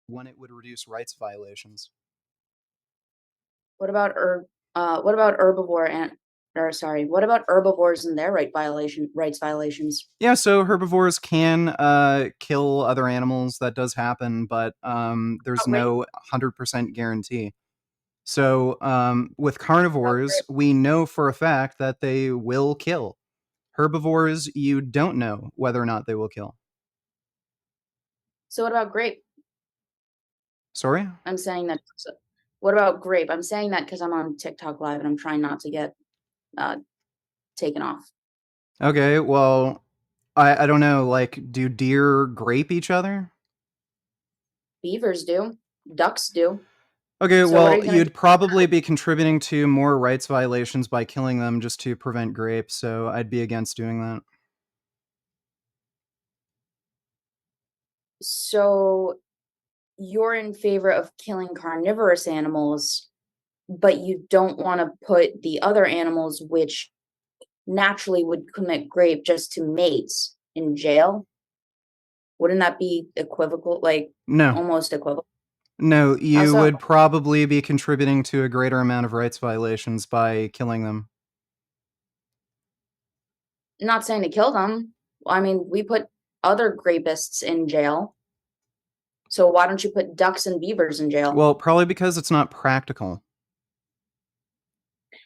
when it would reduce rights violations. What about what about herbivore and or sorry, what about herbivores and their rights violations? Yeah, so herbivores can kill other animals. That does happen, but there's About rape? no 100% guarantee. So with About carnivores, grape? we know for a fact that they will kill. Herbivores, you don't know whether or not they will kill. So what about grape? Sorry? I'm saying that. What about grape? I'm saying that because I'm on TikTok live and I'm trying not to get uh, taken off. Okay, well, I don't know. Like, do deer grape each other? Beavers do. Ducks do. Okay, So what are well, you gonna do? you'd probably be contributing to more rights violations by killing them just to prevent grape, so I'd be against doing that. So you're in favor of killing carnivorous animals, but you don't want to put the other animals which naturally would commit rape just to mates in jail? Wouldn't that be equivocal, like No. almost equivalent? No, How you so? would probably be contributing to a greater amount of rights violations by killing them. Not saying to kill them. I mean, we put other rapists in jail. So why don't you put ducks and beavers in jail? Well, probably because it's not practical.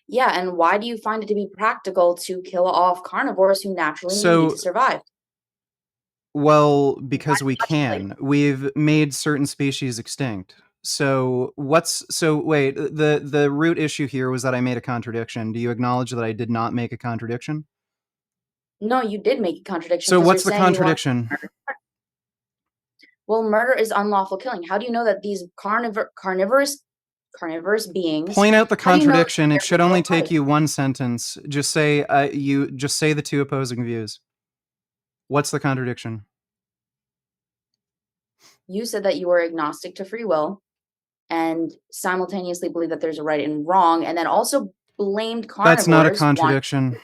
Yeah, and why do you find it to be practical to kill off carnivores who naturally need to So, survive? well, Why because we logically? can. We've made certain species extinct. So wait, the root issue here was that I made a contradiction. Do you acknowledge that I did not make a contradiction? No, you did make a contradiction So because you're what's the saying you want contradiction? murder. Well, murder is unlawful killing. How do you know that these carnivorous beings, Point out the how do you know that contradiction. It they're should still only take alive? you one sentence. Just say the two opposing views. What's the contradiction? You said that you were agnostic to free will and simultaneously believe that there's a right and wrong, and then also blamed That's not a carnivores want. contradiction.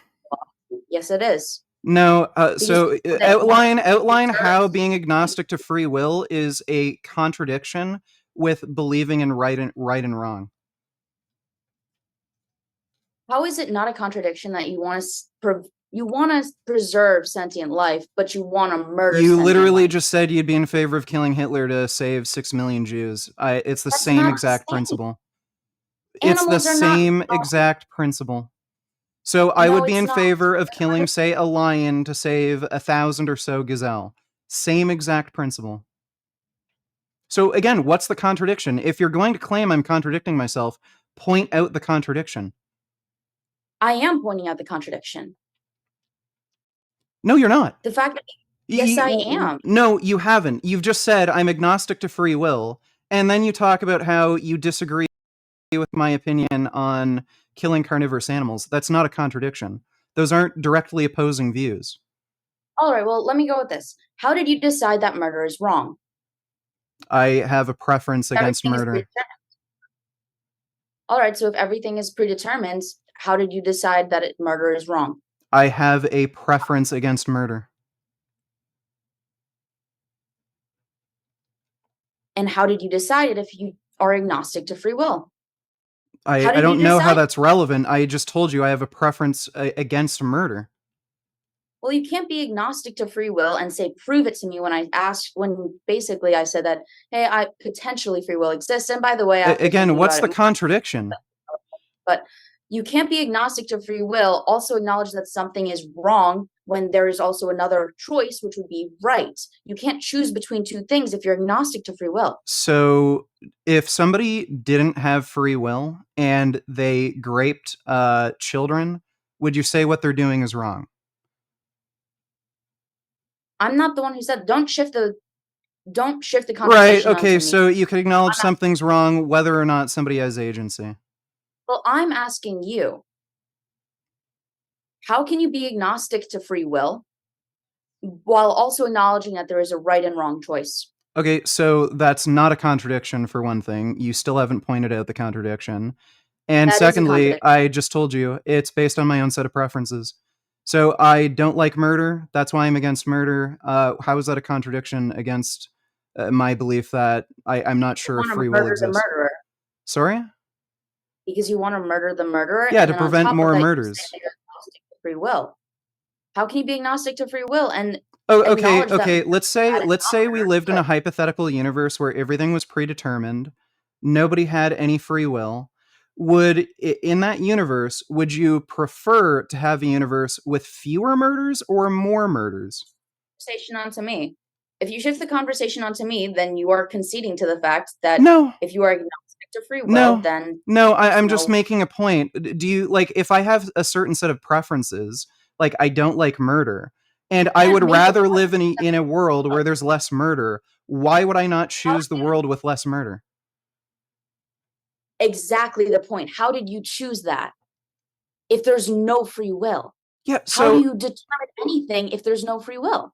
Yes, it is. No, These so people that want outline how service. being agnostic to free will is a contradiction with believing in right and wrong. How is it not a contradiction that you want to preserve sentient life, but you want to murder You sentient literally life? just said you'd be in favor of killing Hitler to save 6 million Jews. It's the That's same not the exact same. principle. It's the Animals are not. same exact principle. So I No, would be it's in not. favor of killing, say, a lion to save 1,000 or so gazelle. Same exact principle. So again, what's the contradiction? If you're going to claim I'm contradicting myself, point out the contradiction. I am pointing out the contradiction. No, you're not. The fact that yes, I am. No, you haven't. You've just said I'm agnostic to free will, and then you talk about how you disagree with my opinion on killing carnivorous animals. That's not a contradiction. Those aren't directly opposing views. All right, well, let me go with this. How did you decide that murder is wrong? I have a preference against Everything is murder. predetermined. All right, so if everything is predetermined, how did you decide that murder is wrong? I have a preference against murder. And how did you decide it if you are agnostic to free will? How I did you don't know how decide? that's relevant. I just told you I have a preference against murder. Well, you can't be agnostic to free will and say, prove it to me when I asked, when basically I said that, hey, I potentially free will exists. And by the way, after Again, thinking what's about the it, contradiction? but you can't be agnostic to free will, also acknowledge that something is wrong when there is also another choice, which would be right. You can't choose between two things if you're agnostic to free will. So, if somebody didn't have free will and they graped children, would you say what they're doing is wrong? I'm not the one who said don't shift the Right. conversation Okay. onto me. So you could acknowledge I'm asking, something's wrong whether or not somebody has agency. well, I'm asking you, how can you be agnostic to free will while also acknowledging that there is a right and wrong choice? Okay. So that's not a contradiction for one thing. You still haven't pointed out the contradiction. And That is a secondly, contradiction. I just told you it's based on my own set of preferences. So I don't like murder. That's why I'm against murder. How is that a contradiction against my belief that I'm not You sure if wanna free will murder the exists. murderer. Sorry? Because you wanna murder the murderer, Yeah, and to then on prevent top of more that, you say murders. that you're agnostic to free will. How can you be agnostic to free will and Oh, okay, acknowledge that okay. murder Let's is say bad and let's not say we murder is lived in good? a hypothetical universe where everything was predetermined. Nobody had any free will. In that universe, would you prefer to have a universe with fewer murders or more murders? Conversation onto me. If you shift the conversation onto me, then you are conceding to the fact that No. if you are agnostic to free will, No. then No, there's I'm just no making a point. Do you like if I have a certain set of preferences, like I don't like murder, and I can't would make a rather live preference in a world where there's less murder, why would I not how choose the world with less murder? exactly the point. How did you choose that if there's no free will? Yeah, How do so you determine anything if there's no free will?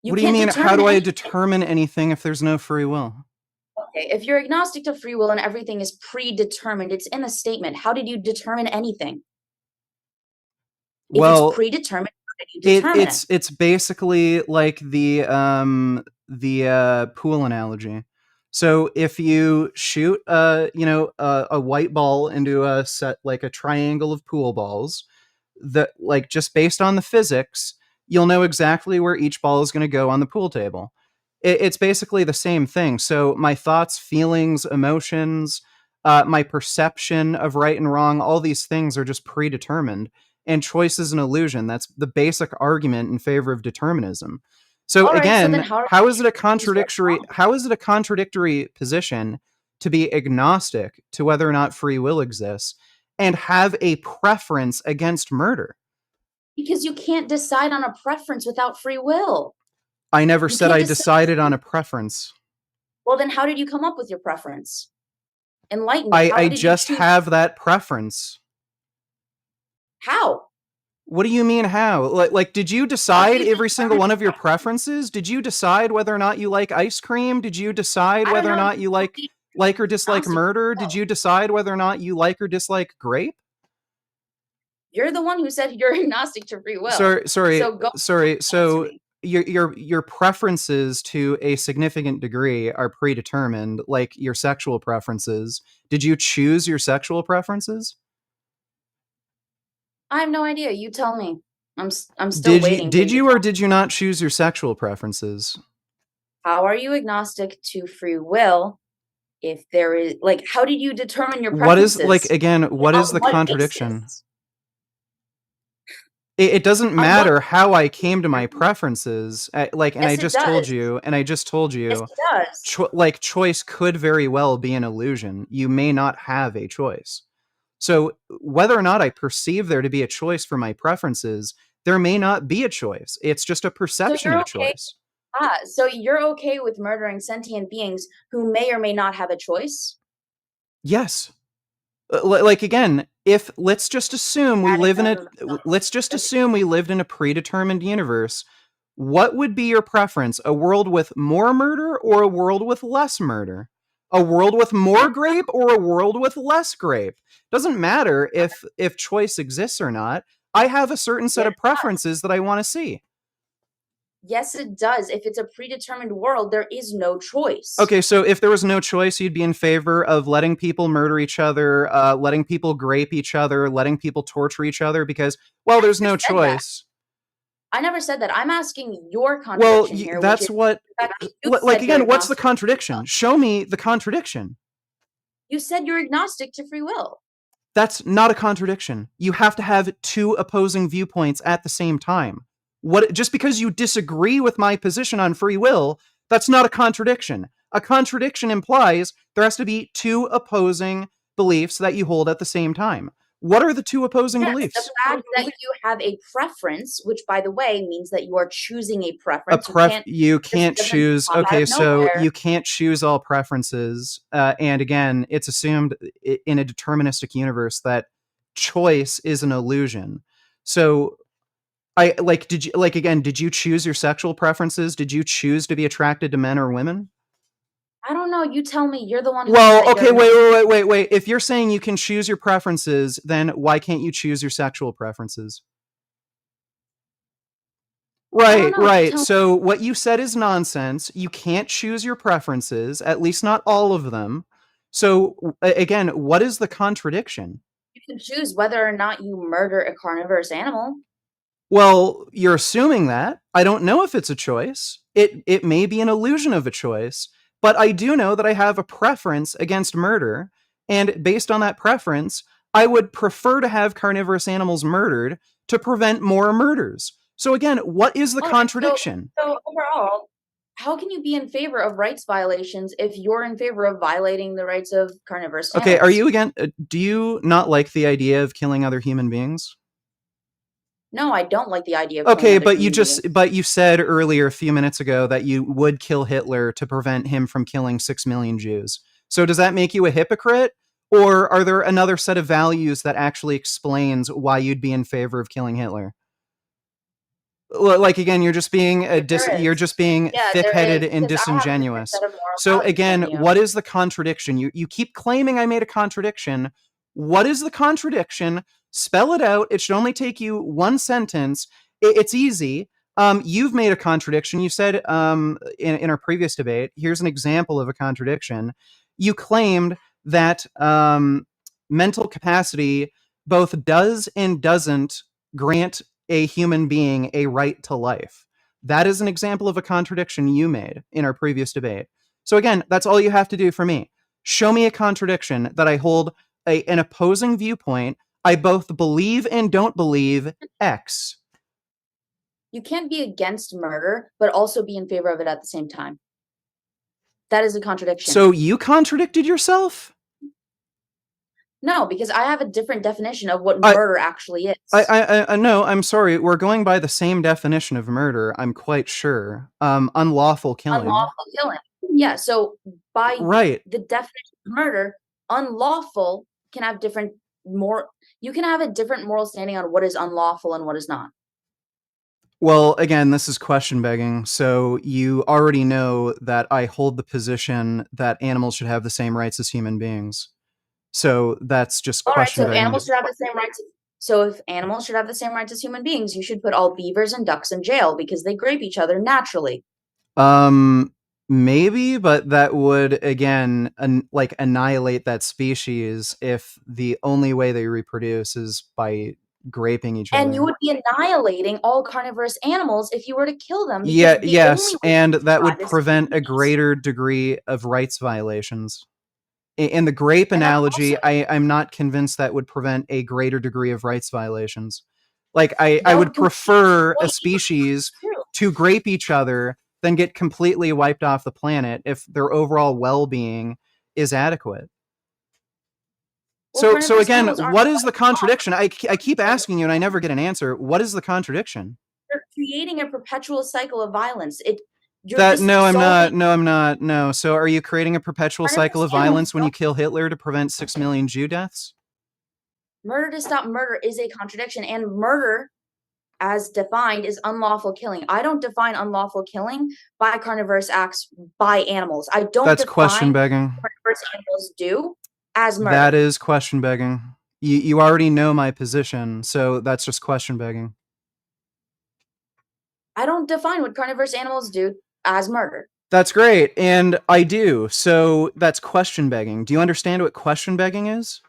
You what do you can't mean how determine do I anything. determine anything if there's no free will? Okay, if you're agnostic to free will and everything is predetermined, it's in a statement. How did you determine anything? If it's Well, predetermined, how did you determine it? it's basically like the pool analogy. So if you shoot a white ball into a set like a triangle of pool balls, that like just based on the physics, you'll know exactly where each ball is going to go on the pool table. It's basically the same thing. So my thoughts, feelings, emotions, my perception of right and wrong, all these things are just predetermined, and choice is an illusion. That's the basic argument in favor of determinism. So All right, so then again, how do how is it a you choose what's contradictory? wrong? How is it a contradictory position to be agnostic to whether or not free will exists and have a preference against murder? Because you can't decide on a preference without free will. I never You said can't I decide. decided on a preference. Well, then how did you come up with your preference? Enlighten me. I How did you just choose? have that preference. How? What do you mean how? Like did you How do decide you every single determine one a of your preference? preferences? Did you decide whether or not you like ice cream? Did you decide I don't whether or know. You not you told me like or you're dislike agnostic to free murder? Did will. you decide whether or not you like or dislike grape? You're the one who said you're agnostic to free will. Sorry, sorry, So go sorry. explain it to So me. your preferences to a significant degree are predetermined, like your sexual preferences. Did you choose your sexual preferences? I have no idea. You tell me. I'm still waiting for Did you to you or tell me. did you not choose your sexual preferences? How are you agnostic to free will if there is like how did you determine your What is like preferences? again? What is On the what contradiction? basis? It doesn't On what matter how I came to my basis? preferences. Like, and I Yes, it just told does. you, and I just told Yes, you, it does. like choice could very well be an illusion. You may not have a choice. So whether or not I perceive there to be a choice for my preferences, there may not be a choice. It's just a So perception you're of okay. choice. So you're okay with murdering sentient beings who may or may not have a choice? Yes. Like again, if Adding murder to the let's just okay. assume we lived in a predetermined universe, what would be your preference? A world with more murder or a world with less murder? A world with I more don't grape or a world with less grape? Doesn't matter if choice exists or not. I have a certain set Yes, of preferences that I want to see. yes, it does. If it's a predetermined world, there is no choice. Okay, so if there was no choice, you'd be in favor of letting people murder each other, letting people grape each other, letting people torture each other because, well, I there's never no said that. choice. I never said that. I'm asking your Well, contradiction here, which is that's what. the fact that you Like said you're again, what's the agnostic to free will. contradiction? Show me the contradiction. You said you're agnostic to free will. That's not a contradiction. You have to have two opposing viewpoints at the same time. What just because you disagree with my position on free will, that's not a contradiction. A contradiction implies there has to be two opposing beliefs that you hold at the same time. What are the two opposing Yes, the beliefs? fact that you have a preference, which by the way means that you are choosing a preference. You can't You just can't doesn't choose. pop out Okay, of so nowhere. you can't choose all preferences, and again, it's assumed in a deterministic universe that choice is an illusion. So I like did you like again, did you choose your sexual preferences? Did you choose to be attracted to men or women? I don't know. You tell me. You're the one who said Well, that you're okay, agnostic. wait. If you're saying you can choose your preferences, then why can't you choose your sexual preferences? I don't Right, know. right. Tell So what you said is nonsense. You can't choose your preferences, at least not all of them. So again, what is the contradiction? You can choose whether or not you murder a carnivorous animal. Well, you're assuming that. I don't know if it's a choice. It may be an illusion of a choice, but I do know that I have a preference against murder, and based on that preference, I would prefer to have carnivorous animals murdered to prevent more murders. So again, what is the All right. contradiction? So overall, how can you be in favor of rights violations if you're in favor of violating the rights of carnivorous Okay, are animals? you again do you not like the idea of killing other human beings? No, I don't like the idea of killing Okay, other but human beings. you said earlier a few minutes ago that you would kill Hitler to prevent him from killing 6 million Jews. So does that make you a hypocrite, or are there another set of values that actually explains why you'd be in favor of killing Hitler? Like again, There you're is. just being Yeah, there thick-headed is and because I have a different disingenuous. set of moral So values than again, you. what is the contradiction? You keep claiming I made a contradiction. What is the contradiction? Spell it out. It should only take you one sentence. It's easy. You've made a contradiction. You said in our previous debate. Here's an example of a contradiction. You claimed that mental capacity both does and doesn't grant a human being a right to life. That is an example of a contradiction you made in our previous debate. So, again, that's all you have to do for me. Show me a contradiction that I hold an opposing viewpoint. I both believe and don't believe X. You can't be against murder, but also be in favor of it at the same time. That is a contradiction. So, you contradicted yourself? No, because I have a different definition of what I, murder actually is. no, I'm sorry. We're going by the same definition of murder, I'm quite sure. Unlawful killing. Unlawful killing. Yeah, so by Right. the definition of murder, unlawful can have different more you can have a different moral standing on what is unlawful and what is not. Well, again, this is question begging. So you already know that I hold the position that animals should have the same rights as human beings. So that's just All right, question so if begging. animals should have the same rights so if animals should have the same rights as human beings, you should put all beavers and ducks in jail because they grape each other naturally. Um, maybe, but that would again like annihilate that species if the only way they reproduce is by graping each And you other. would be annihilating all carnivorous animals if you were to kill them Yeah, because the only yes, way and to that would survive is to prevent a eat. greater degree of rights violations. In the grape And that's also analogy, I'm not convinced that would prevent a greater degree of rights violations. Like, I that would would prevent prefer a equality, but species true. to grape each other than get completely wiped off the planet if their overall well being is adequate. Well, So carnivorous again, animals aren't what is the wiped off. contradiction? I keep asking you and I never get an answer. What is the contradiction? You're creating a perpetual cycle of violence. You're That just no, I'm solving not. No, I'm not. No. So are you creating a perpetual cycle carnivorous of animals violence when you don't kill Hitler to prevent 6 million Jew deaths? murder to stop murder is a contradiction, and murder as defined is unlawful killing. I don't define unlawful killing by carnivorous acts by animals. I don't That's question define begging. what carnivorous animals do as That murder. is question begging. You already know my position, so that's just question begging. I don't define what carnivorous animals do as murder. That's great, and I do. So that's question begging. Do you understand what question begging is?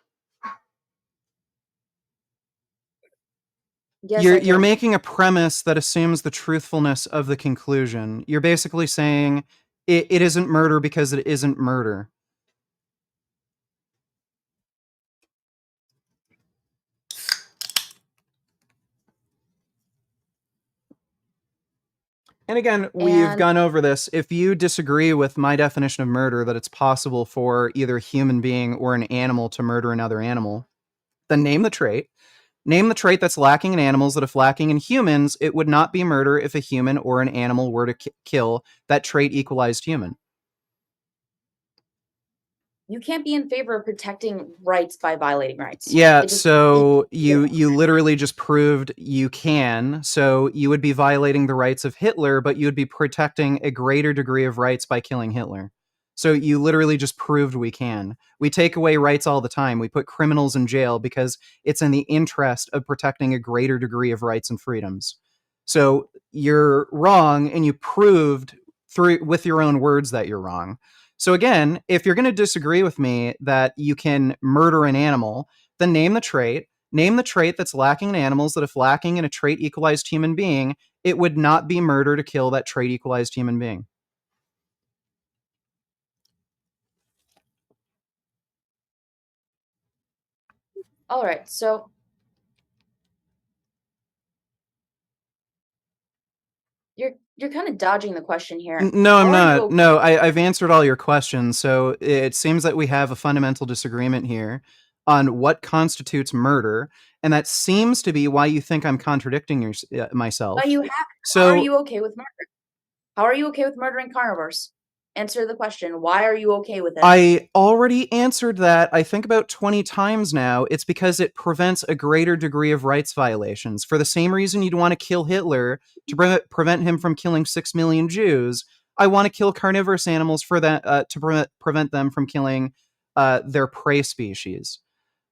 Yes, I You're do. making a premise that assumes the truthfulness of the conclusion. You're basically saying it isn't murder because it isn't murder. And again, we've And gone over this. If you disagree with my definition of murder, that it's possible for either a human being or an animal to murder another animal, then name the trait. Name the trait that's lacking in animals that if lacking in humans, it would not be murder if a human or an animal were to kill that trait equalized human. you can't be in favor of protecting rights by violating rights. Yeah, It so doesn't you literally just proved you can. So you would be violating the rights of Hitler, but you would be protecting a greater degree of rights by killing Hitler. So you literally just proved we can. We take away rights all the time. We put criminals in jail because it's in the interest of protecting a greater degree of rights and freedoms. So you're wrong, and you proved through with your own words that you're wrong. So again, if you're going to disagree with me that you can murder an animal, then name the trait. Name the trait that's lacking in animals, that if lacking in a trait equalized human being, it would not be murder to kill that trait equalized human being. All right, so you're kind of dodging the question here. No, How I'm are you not. okay? No, I've answered all your questions. So it seems that we have a fundamental disagreement here on what constitutes murder, and that seems to be why you think I'm contradicting But myself. you have. How are So you okay with murder? How are you okay with murdering carnivores? Answer the question. Why are you okay with it? I already answered that, I think, about 20 times now. It's because it prevents a greater degree of rights violations. For the same reason you'd want to kill Hitler to prevent him from killing 6 million Jews, I want to kill carnivorous animals for that to prevent them from killing their prey species.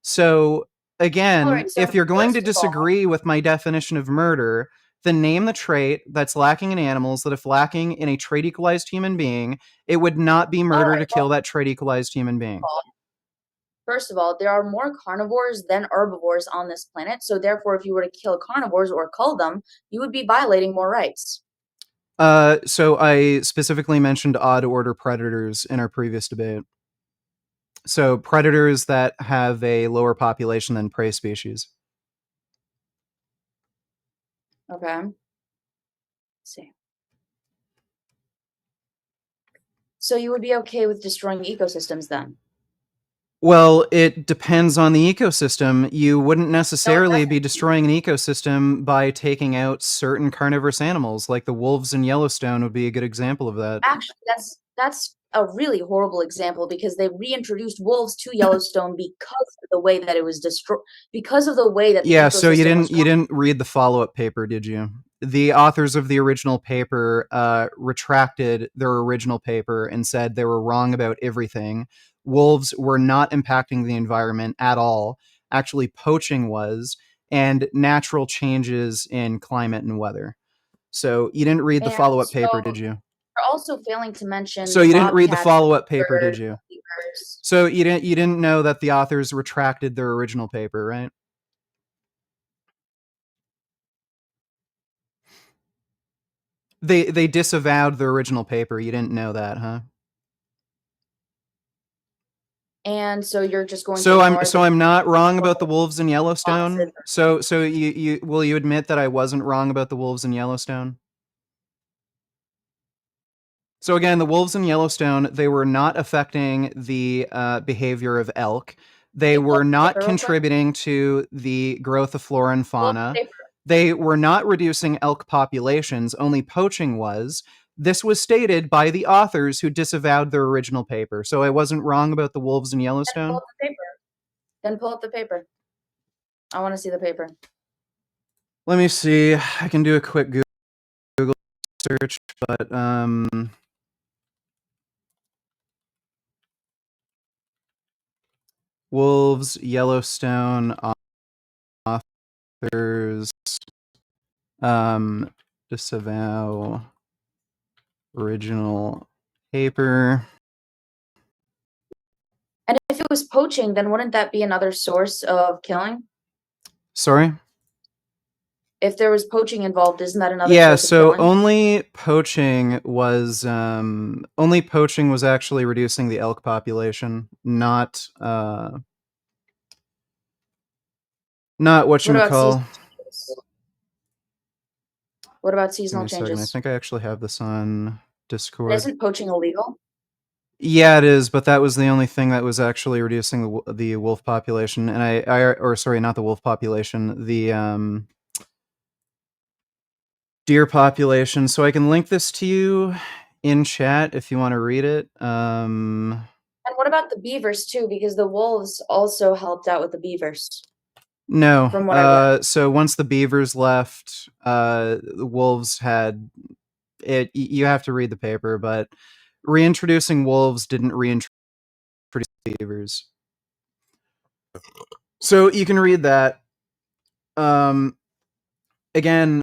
So All again, right, so if you're going to first of all, disagree with my definition of murder, then name the trait that's lacking in animals, that if lacking in a trait equalized human being, it would not be all murder right, to kill that trait equalized human being. well, first of all, there are more carnivores than herbivores on this planet. So therefore, if you were to kill carnivores or cull them, you would be violating more rights. So I specifically mentioned odd order predators in our previous debate. So predators that have a lower population than prey species. Okay. Let's see. So you would be okay with destroying ecosystems then? Well, it depends on the ecosystem. You wouldn't No, it necessarily doesn't. be destroying an ecosystem by taking out certain carnivorous animals, like the wolves in Yellowstone would be a good example of that. Actually, that's a really horrible example because they reintroduced wolves to Yellowstone because of the way that it was destroyed, because of the way that the Yeah, so ecosystem was you harmed. didn't read the follow-up paper, did you? The authors of the original paper retracted their original paper and said they were wrong about everything. Wolves were not impacting the environment at all. Actually, poaching was, and natural changes in climate and weather. So you didn't read the And follow-up so paper, did you? you're also failing to mention So you didn't read the bobcats, follow-up paper, did beavers, you? beavers. So you didn't know that the authors retracted their original paper, right? They disavowed their original paper. You didn't know that, huh? And so you're just going to ignore So the I'm not wrong about the total wolves in opposite. Yellowstone. So you will you admit that I wasn't wrong about the wolves in Yellowstone? So again, the wolves in Yellowstone, they were not affecting the behavior of elk. They Can you pull were up the not paper real quick? contributing to the growth of flora and Pull up the fauna. paper. They were not reducing elk populations, only poaching was. This was stated by the authors who disavowed their original paper. So I wasn't wrong about the wolves in Then pull Yellowstone. up the paper. Then pull up the paper. I want to see the paper. Let me see. I can do a quick Google search, but Wolves Yellowstone authors disavow original paper. And if it was poaching, then wouldn't that be another source of killing? Sorry? If there was poaching involved, isn't that another Yeah, source of so killing? only poaching was actually reducing the elk population, not What about whatchamacall. seasonal changes? What about Give me seasonal a second. I changes? think I actually have this on And Discord. isn't poaching illegal? Yeah, it is, but that was the only thing that was actually reducing the wolf population, and or sorry, not the wolf population, the deer population. So I can link this to you in chat if you want to read it. And what about the beavers too? Because the wolves also helped out with the beavers, No. from what I read. So once the beavers left, the wolves had it. You have to read the paper, but reintroducing wolves didn't reintroduce beavers. So you can read that. Again,